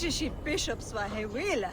Ridgership bishops var här willa.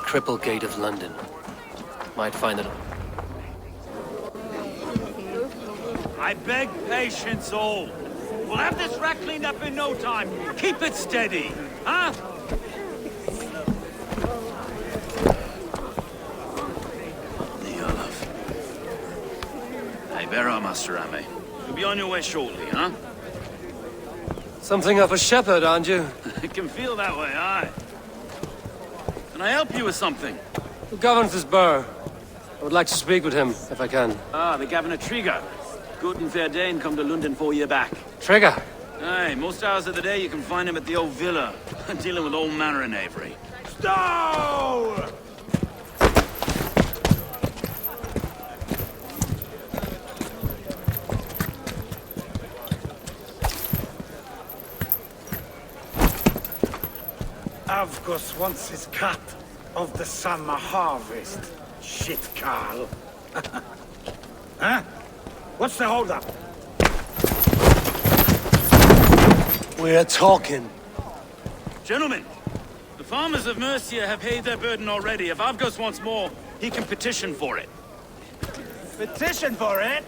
Triple Gate of London. Might find it. I beg patience, all. We'll have this wreck cleaned up in no time. Keep it steady, huh? Eivor, Master Ame. You'll be on your way shortly, huh? Something of a shepherd, aren't you? It can feel that way, aye. Can I help you with something? Who governs this burgh? I would like to speak with him, if I can. Ah, the Governor Trigger. Good and fair Dane come to Lunden 4 year back. Trigger? Aye, most hours of the day you can find him at the old villa, dealing with all manner in Avery. Stow! Avgos wants his cut of the summer harvest. Shit, Carl. Huh? What's the holdup? We're talking. Gentlemen, the farmers of Mercia have paid their burden already. If Avgos wants more, he can petition for it. Petition for it?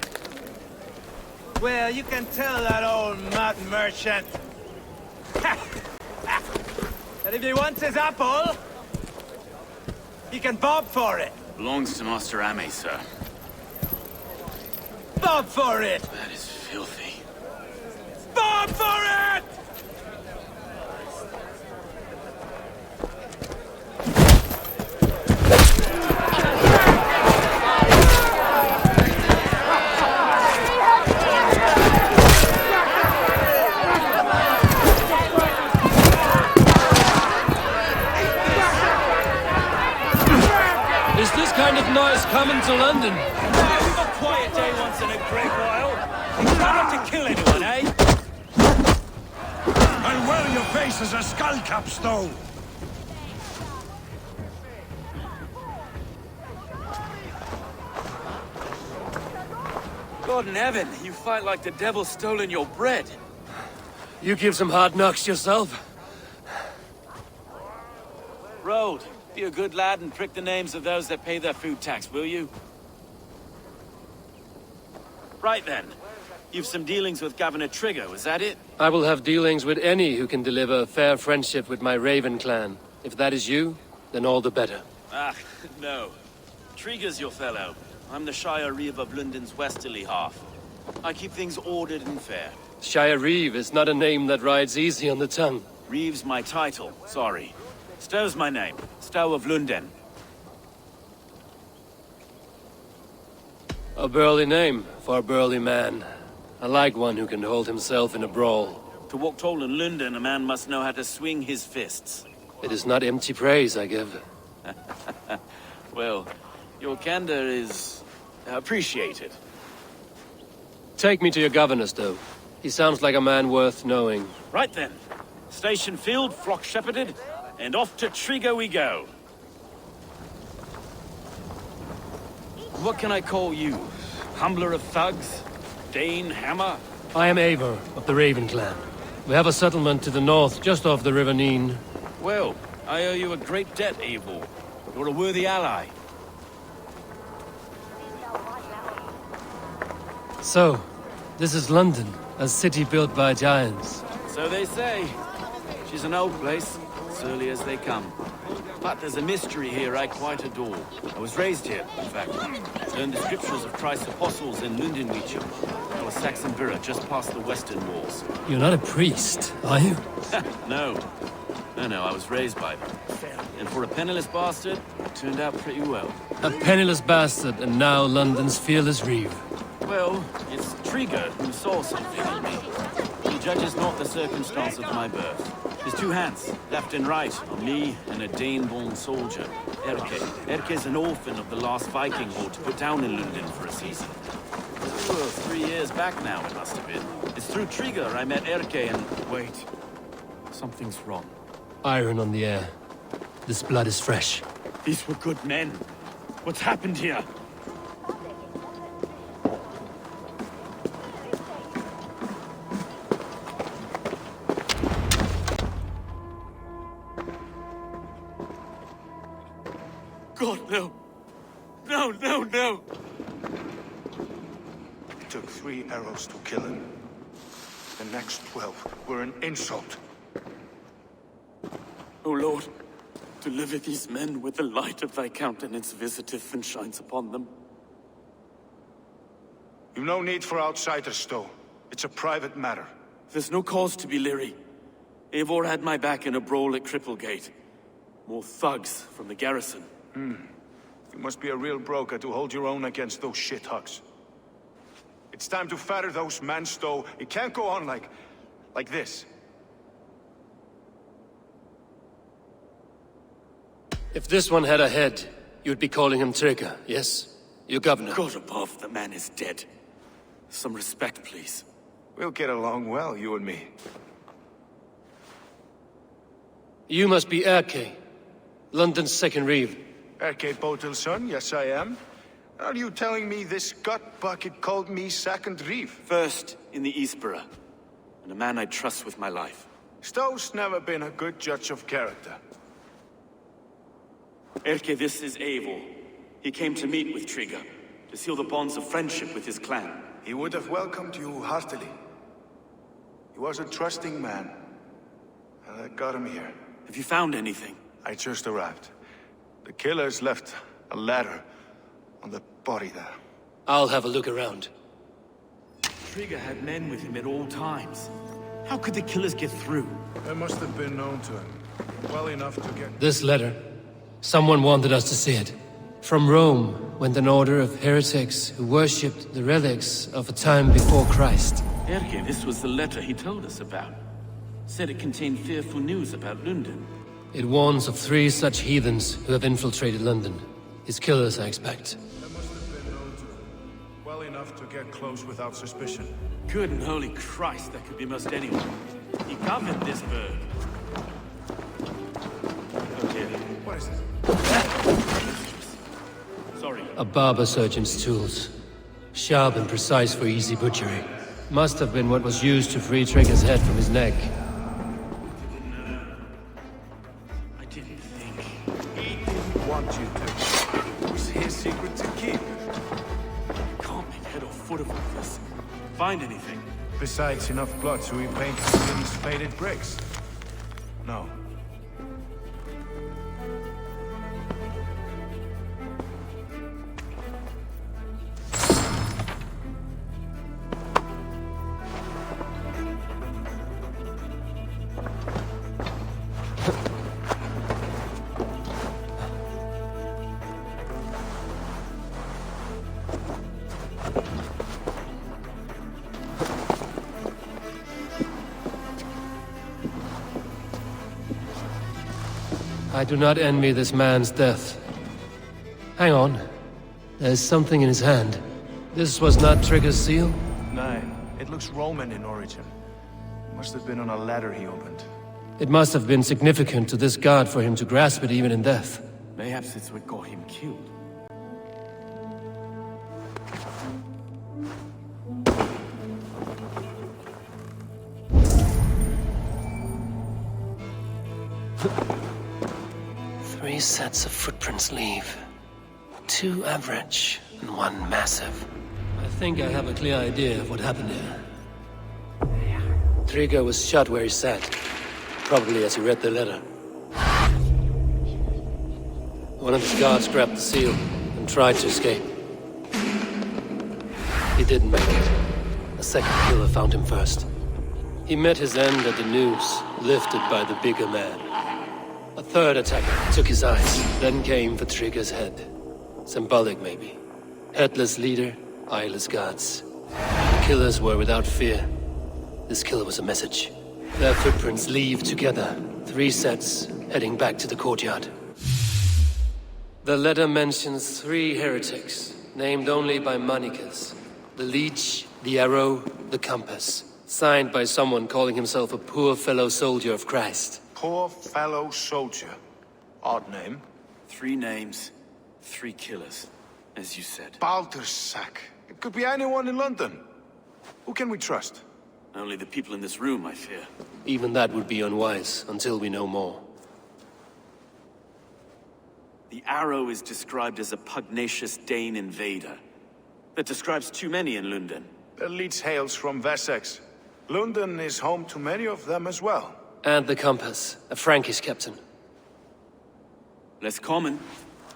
Well, you can tell that old mud merchant. And if he wants his apple, he can bob for it. Belongs to Master Ame, sir. Bob for it! That is filthy. Bob for it! Is this kind of noise coming to London? We've a quiet day once in a great while. Try not to kill anyone, eh? And well, your face is a skull capstone. God in heaven, you fight like the devil's stolen your bread. You give some hard knocks yourself. Road, be a good lad and prick the names of those that pay their food tax, will you? Right then. You've some dealings with Governor Trigger, was that it? I will have dealings with any who can deliver a fair friendship with my Raven clan. If that is you, then all the better. Ah, no. Trigger's your fellow. I'm the Shire Reeve of Lunden's westerly half. I keep things ordered and fair. Shire Reeve is not a name that rides easy on the tongue. Reeve's my title, sorry. Stow's my name. Stow of Lunden. A burly name for a burly man. I like one who can hold himself in a brawl. To walk tall in Lunden, a man must know how to swing his fists. It is not empty praise I give. Well, your candor is appreciated. Take me to your governor, Stow. He sounds like a man worth knowing. Right then. Station filled, flock shepherded, and off to Trigger we go. What can I call you? Humbler of thugs? Dane Hammer? I am Eivor, of the Raven clan. We have a settlement to the north, just off the River Neen. Well, I owe you a great debt, Eivor. You're a worthy ally. So, this is London, a city built by giants. So they say. She's an old place, surly as they come. But there's a mystery here I quite adore. I was raised here, in fact. Learned the scriptures of Christ's apostles in Lunden, Anglo-Saxon villa just past the western walls. You're not a priest, are you? No. No, I was raised by them. And for a penniless bastard, it turned out pretty well. A penniless bastard, and now London's fearless reeve. Well, it's Trigger who saw something in me. He judges not the circumstance of my birth. His two hands, left and right, on me and a Dane-born soldier, Erke. Erke's an orphan of the last Viking horde put down in Lunden for a season. 2 or 3 years back now, it must have been. It's through Trigger I met Erke and... Wait. Something's wrong. Iron on the air. This blood is fresh. These were good men. What's happened here? God, no. No, no, no! It took 3 arrows to kill him. The next 12 were an insult. O Lord, deliver these men with the light of thy countenance visiteth and shines upon them. You've no need for outsiders, Stowe. It's a private matter. There's no cause to be leery. Eivor had my back in a brawl at Cripplegate. More thugs from the garrison. You must be a real broker to hold your own against those shithugs. It's time to fatter those men, Stowe. It can't go on like this. If this one had a head, you'd be calling him Trigger, yes? Your governor. God above, the man is dead. Some respect, please. We'll get along well, you and me. You must be Erke, London's second reeve. Erke Botel's son, yes I am. Are you telling me this gut bucket called me second reeve? First in the Eastborough, and a man I trust with my life. Stowe's never been a good judge of character. Erke, this is Eivor. He came to meet with Trigger, to seal the bonds of friendship with his clan. He would have welcomed you heartily. He was a trusting man, and I got him here. Have you found anything? I just arrived. The killers left a ladder on the body there. I'll have a look around. Trigger had men with him at all times. How could the killers get through? They must have been known to him. Well enough to get... This letter. Someone wanted us to see it. From Rome went an order of heretics who worshipped the relics of a time before Christ. Erke, this was the letter he told us about. Said it contained fearful news about Lunden. It warns of 3 such heathens who have infiltrated London. His killers, I expect. They must have been known to him. Well enough to get close without suspicion. Good and holy Christ, that could be most anyone. He governed this burg. Oh dear. What is it? Sorry. A barber surgeon's tools. Sharp and precise for easy butchery. Must have been what was used to free Trigger's head from his neck. I didn't think. He didn't want you to. It was his secret to keep. Can't make head or foot of all this. Find anything? Besides enough blood to repaint the city's faded bricks. No. I do not envy this man's death. Hang on. There's something in his hand. This was not Trigger's seal? No, it looks Roman in origin. Must have been on a ladder he opened. It must have been significant to this god for him to grasp it even in death. Mayhaps it's what got him killed. Three sets of footprints leave. 2 average and 1 massive. I think I have a clear idea of what happened here. Trigger was shot where he sat. Probably as he read the letter. One of his guards grabbed the seal and tried to escape. He didn't make it. A second killer found him first. He met his end at the noose, lifted by the bigger man. A third attacker took his eyes, then came for Trigger's head. Symbolic, maybe. Headless leader, eyeless guards. The killers were without fear. This killer was a message. Their footprints leave together. 3 sets, heading back to the courtyard. The letter mentions 3 heretics, named only by monikers. The Leech, the Arrow, the Compass. Signed by someone calling himself a poor fellow soldier of Christ. Poor fellow soldier. Odd name. 3 names, 3 killers, as you said. Baldersack. It could be anyone in London. Who can we trust? Only the people in this room, I fear. Even that would be unwise, until we know more. The Arrow is described as a pugnacious Dane invader. That describes too many in Lunden. The Leech hails from Wessex. Lunden is home to many of them as well. And the Compass, a Frankish captain. Less common,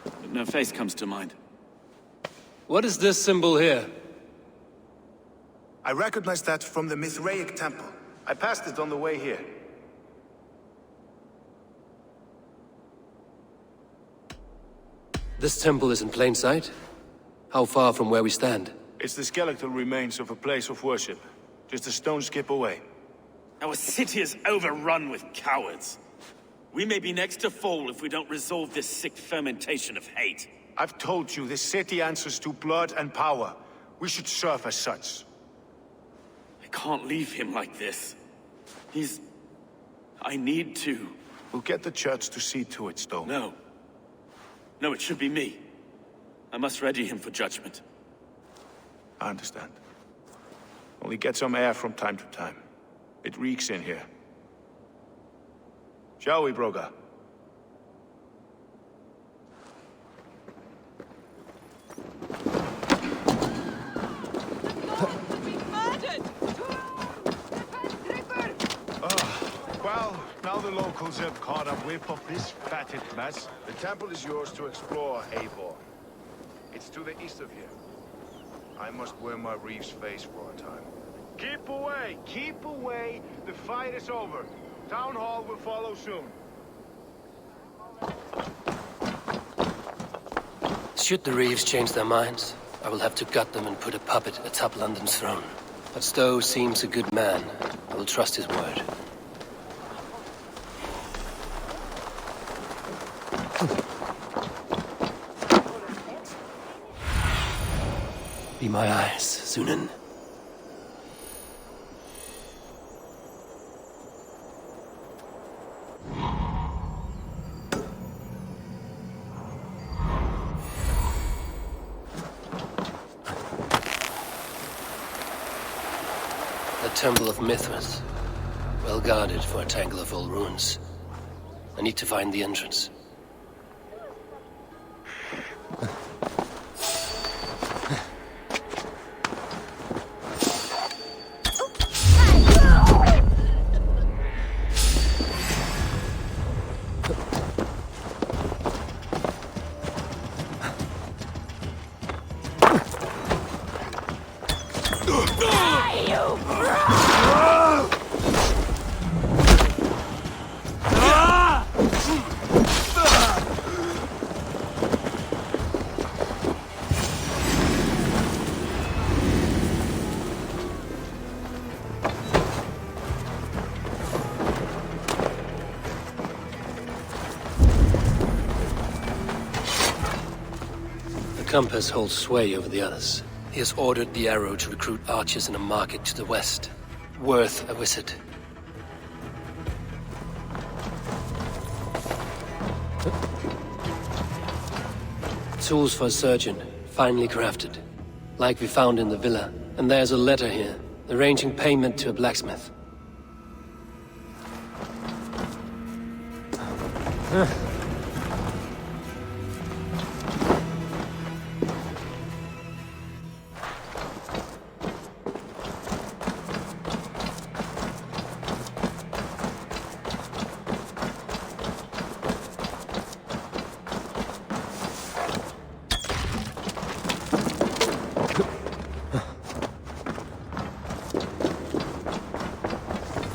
but no face comes to mind. What is this symbol here? I recognize that from the Mithraic temple. I passed it on the way here. This temple is in plain sight? How far from where we stand? It's the skeletal remains of a place of worship. Just a stone's skip away. Our city is overrun with cowards. We may be next to fall if we don't resolve this sick fermentation of hate. I've told you, this city answers to blood and power. We should serve as such. I can't leave him like this. I need to. We'll get the church to see to it, Stone. No. No, it should be me. I must ready him for judgment. I understand. Only get some air from time to time. It reeks in here. Shall we, Broga? Well, now the locals have caught a whiff of this fatted mess. The temple is yours to explore, Eivor. It's to the east of here. I must wear my reeve's face for a time. Keep away! Keep away! The fight is over. Town Hall will follow soon. Should the Reeves change their minds, I will have to gut them and put a puppet atop London's throne. But Stowe seems a good man. I will trust his word. Be my eyes, Sunan. The Temple of Mithras. Well guarded for a tangle of old ruins. I need to find the entrance. Compass holds sway over the others. He has ordered the Arrow to recruit archers in a market to the west. Worth a visit. Tools for a surgeon, finely crafted. Like we found in the villa. And there's a letter here, arranging payment to a blacksmith.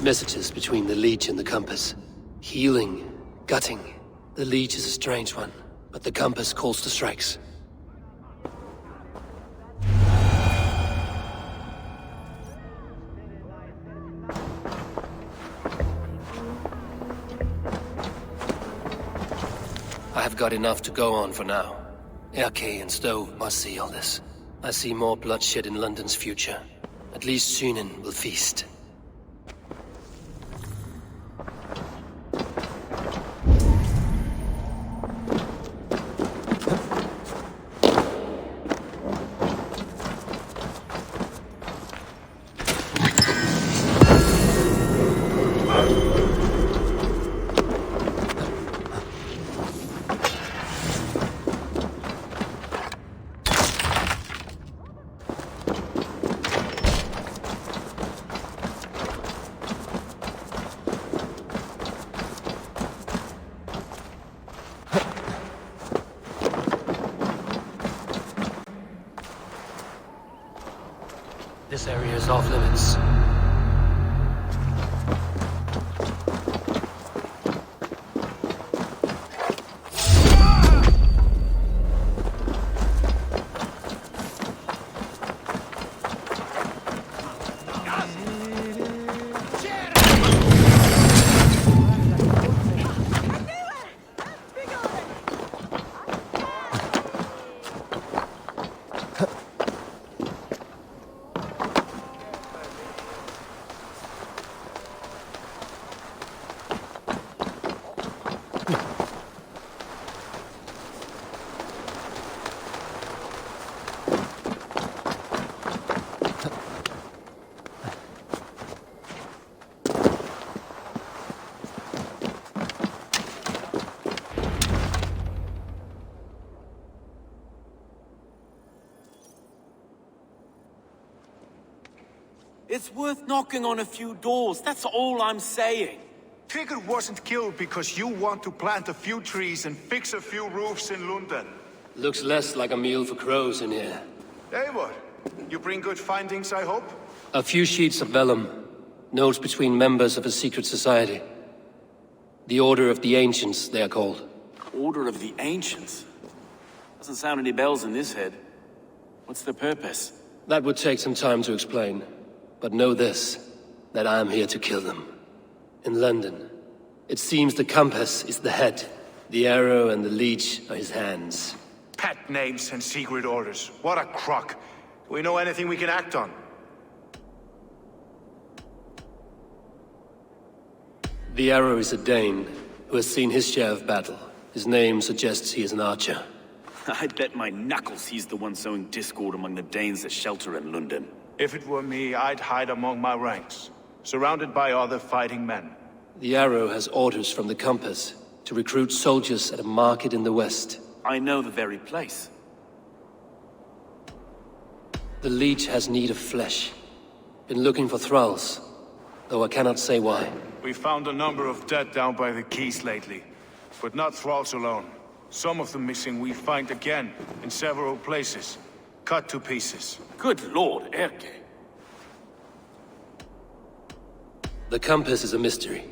Messages between the Leech and the Compass. Healing, gutting, The leech is a strange one, but the compass calls to strikes. I have got enough to go on for now. Erke and Stowe must see all this. I see more bloodshed in London's future. At least Sunan will feast. This area is off limits. It's worth knocking on a few doors, that's all I'm saying. Tigger wasn't killed because you want to plant a few trees and fix a few roofs in Lunden. Looks less like a meal for crows in here. Eivor, you bring good findings, I hope? A few sheets of vellum. Notes between members of a secret society. The Order of the Ancients, they are called. Order of the Ancients? Doesn't sound any bells in this head. What's the purpose? That would take some time to explain. But know this, that I am here to kill them. In London, it seems the compass is the head. The arrow and the leech are his hands. Pet names and secret orders. What a crock. Do we know anything we can act on? The arrow is a Dane, who has seen his share of battle. His name suggests he is an archer. I bet my knuckles he's the one sowing discord among the Danes that shelter in Lunden. If it were me, I'd hide among my ranks, surrounded by other fighting men. The arrow has orders from the compass to recruit soldiers at a market in the west. I know the very place. The leech has need of flesh. Been looking for thralls, though I cannot say why. We found a number of dead down by the quays lately, but not thralls alone. Some of the missing we find again in several places, cut to pieces. Good lord, Erke. The compass is a mystery.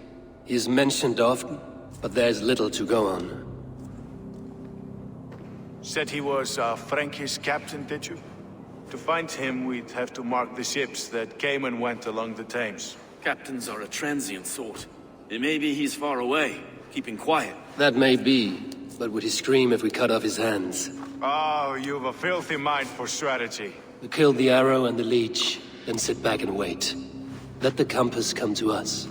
He is mentioned often, but there is little to go on. Said he was a Frankish captain, did you? To find him, we'd have to mark the ships that came and went along the Thames. Captains are a transient sort. It may be he's far away, keeping quiet. That may be, but would he scream if we cut off his hands? Oh, you've a filthy mind for strategy. We kill the arrow and the leech, then sit back and wait. Let the compass come to us.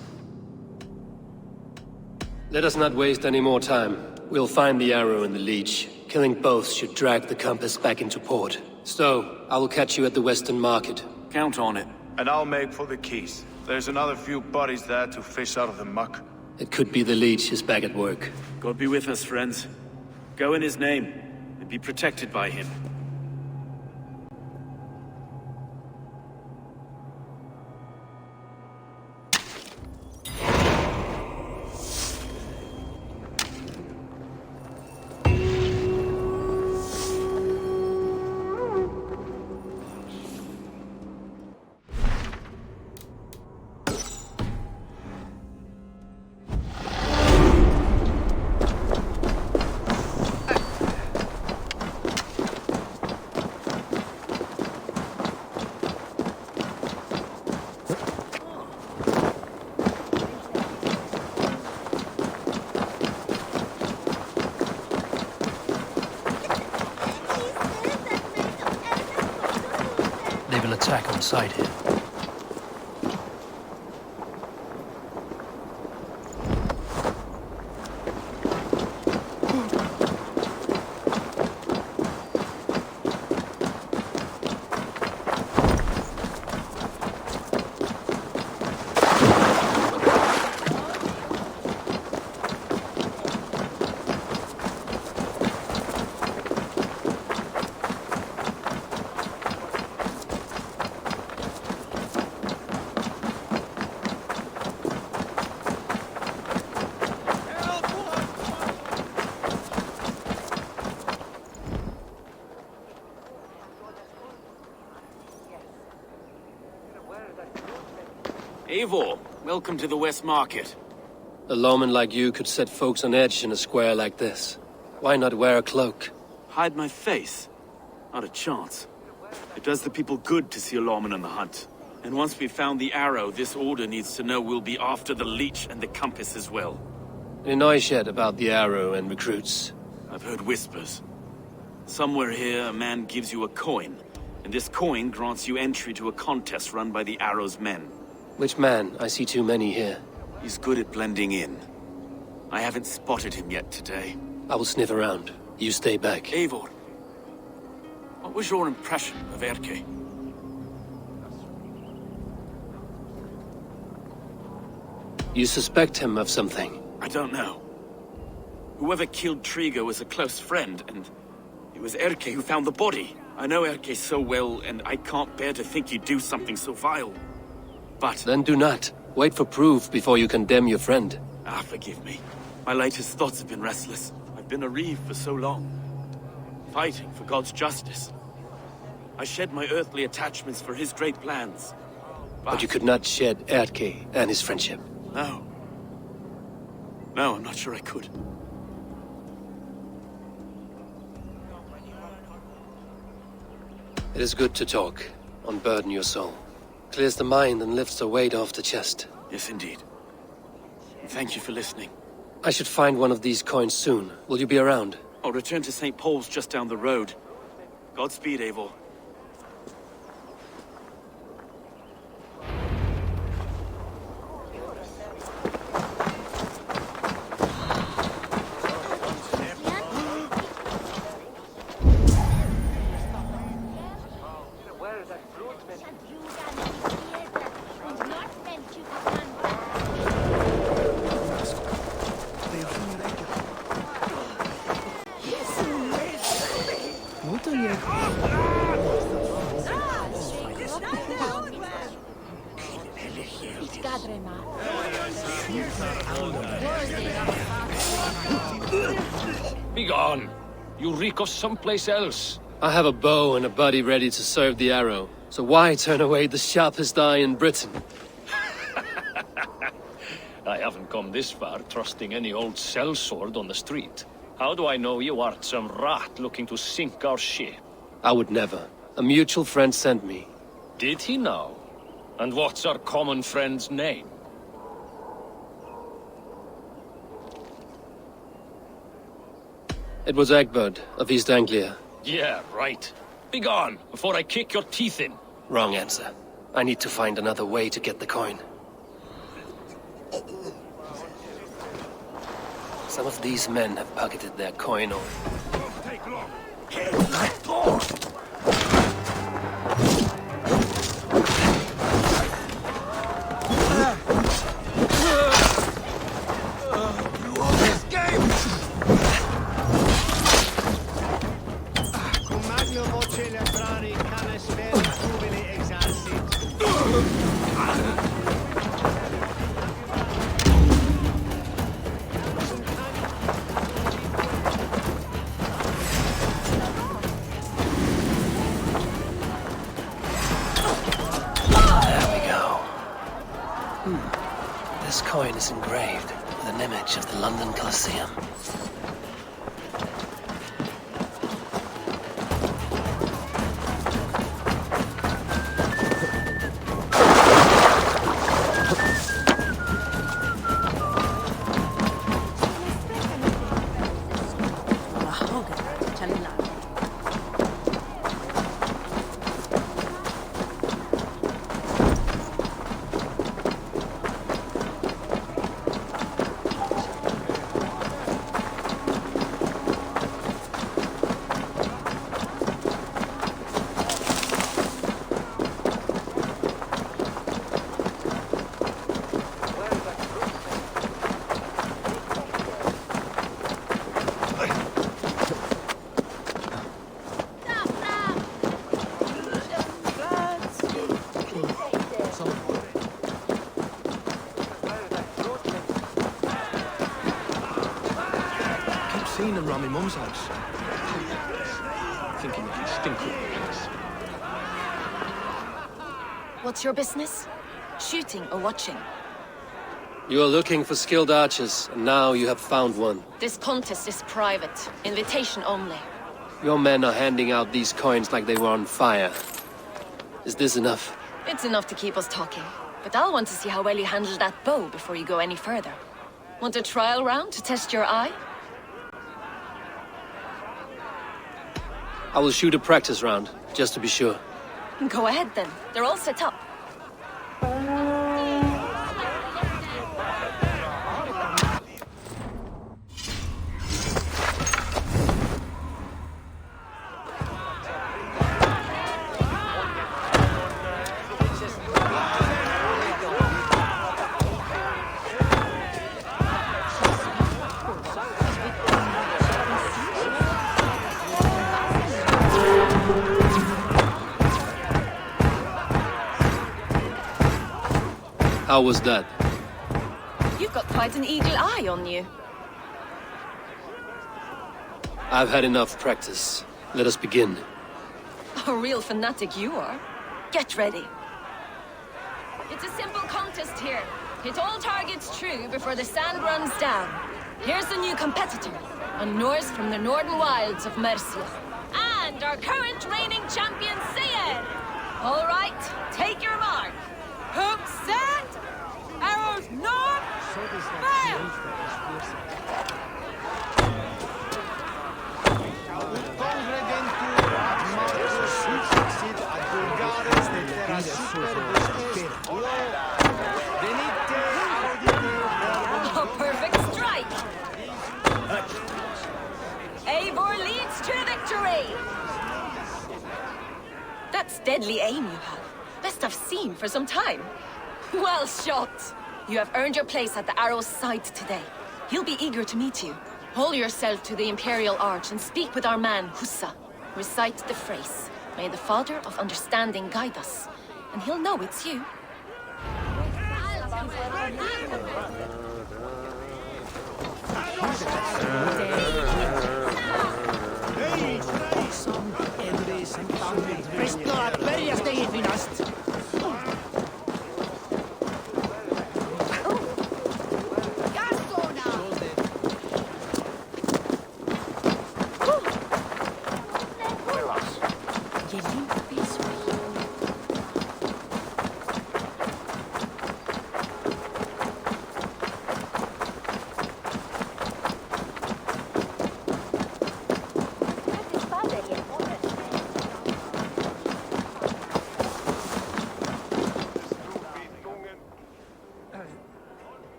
Let us not waste any more time. We'll find the arrow and the leech. Killing both should drag the compass back into port. Stowe, I will catch you at the Western Market. Count on it. And I'll make for the quays. There's another few bodies there to fish out of the muck. It could be the leech is back at work. God be with us, friends. Go in his name, and be protected by him. sack on the side here. Eivor, welcome to the West Market. A lawman like you could set folks on edge in a square like this. Why not wear a cloak? Hide my face? Not a chance. It does the people good to see a lawman on the hunt. And once we've found the arrow, this order needs to know we'll be after the leech and the compass as well. Any noise yet about the arrow and recruits? I've heard whispers. Somewhere here, a man gives you a coin, and this coin grants you entry to a contest run by the arrow's men. Which man? I see too many here. He's good at blending in. I haven't spotted him yet today. I will sniff around. You stay back. Eivor, what was your impression of Erke? You suspect him of something? I don't know. Whoever killed Trigo was a close friend, and it was Erke who found the body. I know Erke so well, and I can't bear to think he'd do something so vile. But... Then do not. Wait for proof before you condemn your friend. Forgive me. My latest thoughts have been restless. I've been a reeve for so long. Fighting for God's justice. I shed my earthly attachments for his great plans. But you could not shed Erke and his friendship. No. No, I'm not sure I could. It is good to talk. Unburden your soul. Clears the mind and lifts the weight off the chest. Yes, indeed. And thank you for listening. I should find one of these coins soon. Will you be around? I'll return to St. Paul's just down the road. Godspeed, Eivor. Begone! You reek of someplace else. I have a bow and a buddy ready to serve the arrow. So why turn away the sharpest eye in Britain? I haven't come this far trusting any old sellsword on the street. How do I know you aren't some rat looking to sink our ship? I would never. A mutual friend sent me. Did he now? And what's our common friend's name? It was Egbert of East Anglia. Yeah, right. Begone, before I kick your teeth in. Wrong answer. I need to find another way to get the coin. Some of these men have pocketed their coin or... Take long. This coin is engraved with an image of the London Colosseum. wandering around my mum's house. Thinking that you stink up the place. What's your business? Shooting or watching? You are looking for skilled archers, and now you have found one. This contest is private. Invitation only. Your men are handing out these coins like they were on fire. Is this enough? It's enough to keep us talking. But I'll want to see how well you handle that bow before you go any further. Want a trial round to test your eye? I will shoot a practice round, just to be sure. Go ahead then. They're all set up. How was that? You've got quite an eagle eye on you. I've had enough practice. Let us begin. A real fanatic you are. Get ready. It's a simple contest here. Hit all targets true before the sand runs down. Here's the new competitor, a Norse from the northern wilds of Mercia. And our current reigning champion, Sayed! All right, take your mark. Hook set! Arrows north! Fire! A perfect strike! Eivor leads to victory! That's deadly aim you have. Best I've seen for some time. Well shot! You have earned your place at the arrow's side today. He'll be eager to meet you. Hold yourself to the Imperial Arch and speak with our man, Hussa. Recite the phrase. May the Father of Understanding guide us. And he'll know it's you.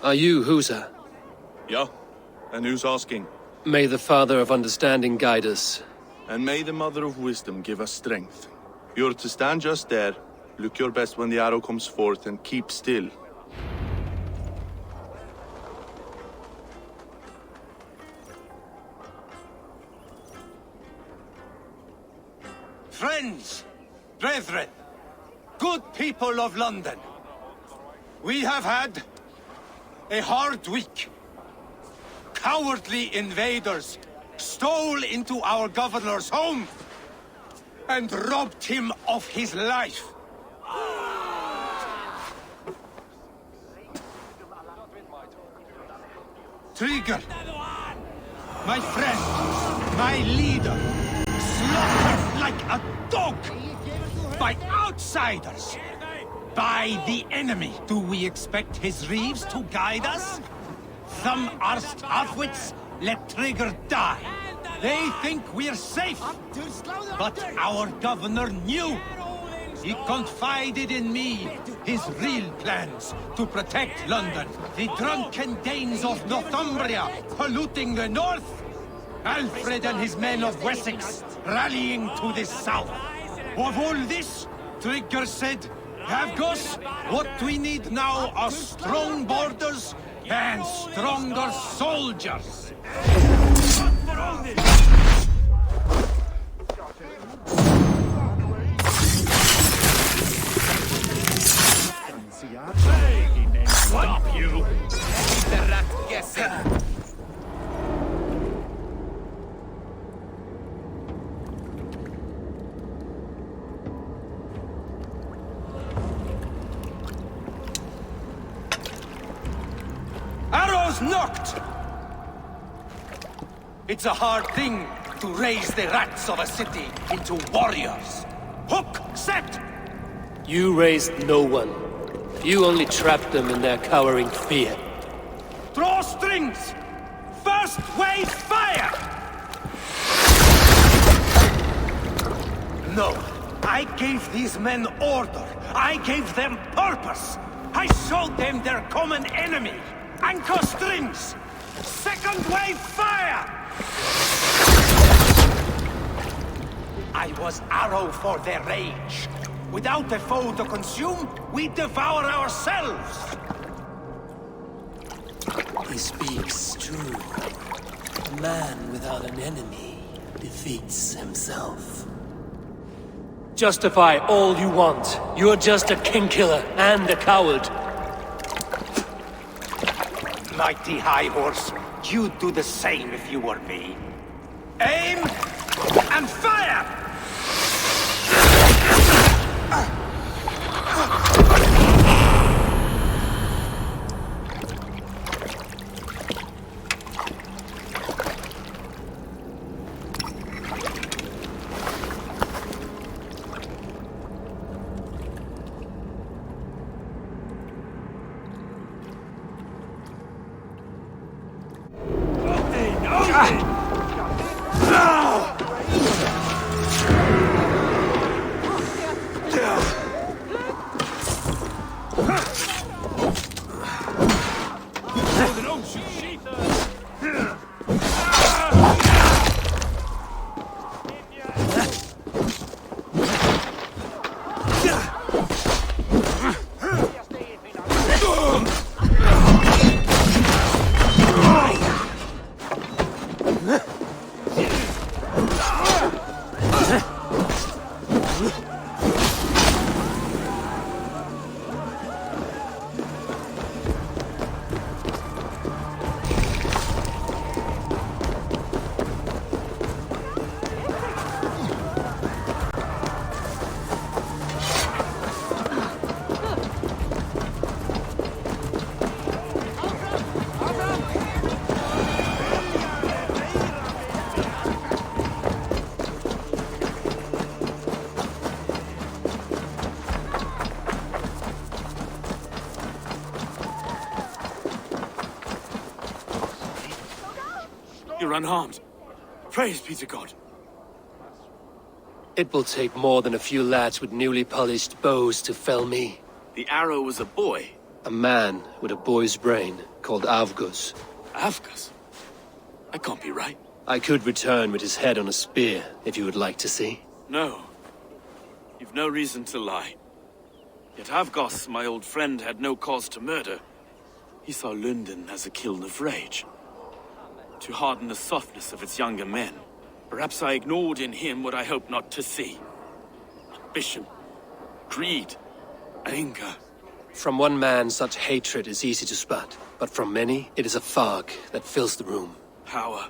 Are you Husa? Yeah, and who's asking? May the Father of Understanding guide us. And may the Mother of Wisdom give us strength. You're to stand just there, look your best when the arrow comes forth, and keep still. Friends, brethren, good people of London, we have had a hard week. Cowardly invaders stole into our governor's home and robbed him of his life. Trigger, my friend, my leader, slaughtered like a dog by outsiders, by the enemy. Do we expect his reeves to guide us? Some arsed halfwits let Trigger die. They think we're safe. But our governor knew. He confided in me his real plans to protect London. The drunken Danes of Northumbria polluting the north. Aelfred and his men of Wessex rallying to the south. Of all this, Trigger said, Havgos, what we need now are strong borders and stronger soldiers. Stop you! The rat guessing! was knocked! It's a hard thing to raise the rats of a city into warriors. Hook, set! You raised no one. You only trapped them in their cowering fear. Draw strings! First wave fire! No, I gave these men order. I gave them purpose. I showed them their common enemy. Anchor strings! Second wave fire! I was arrow for their rage. Without a foe to consume, we devour ourselves. He speaks true. A man without an enemy defeats himself. Justify all you want. You're just a king-killer and a coward. Mighty High Horse, you'd do the same if you were me. Aim and fire! You're unharmed. Praise be to God. It will take more than a few lads with newly polished bows to fell me. The arrow was a boy. A man with a boy's brain, called Avgus. Avgus? That can't be right. I could return with his head on a spear, if you would like to see. No. You've no reason to lie. Yet Avgus, my old friend, had no cause to murder. He saw Lunden as a kiln of rage. To harden the softness of its younger men. Perhaps I ignored in him what I hoped not to see. Ambition, greed, anger. From one man, such hatred is easy to spot, but from many, it is a fog that fills the room. Power.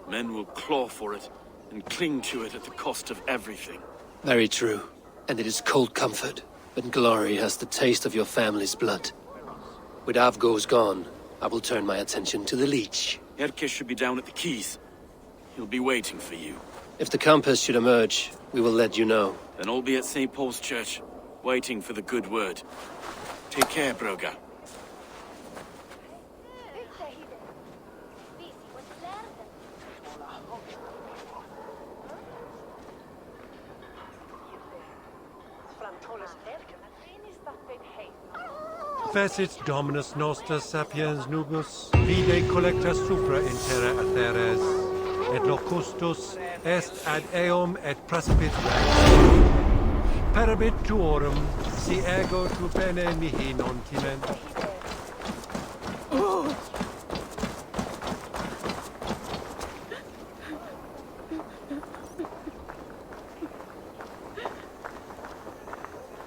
Men will claw for it, and cling to it at the cost of everything. Very true. And it is cold comfort, when glory has the taste of your family's blood. With Avgos gone, I will turn my attention to the Leech. Erke should be down at the quays. He'll be waiting for you. If the Compass should emerge, we will let you know. Then I'll be at St. Paul's Church, waiting for the good word. Take care, Broga. Fecit Dominus Noster Sapiens Nubus, vide collecta supra in terra atheres, et locustus est ad eum et praspit perabit tuorum, si ego tu bene mihi non timent.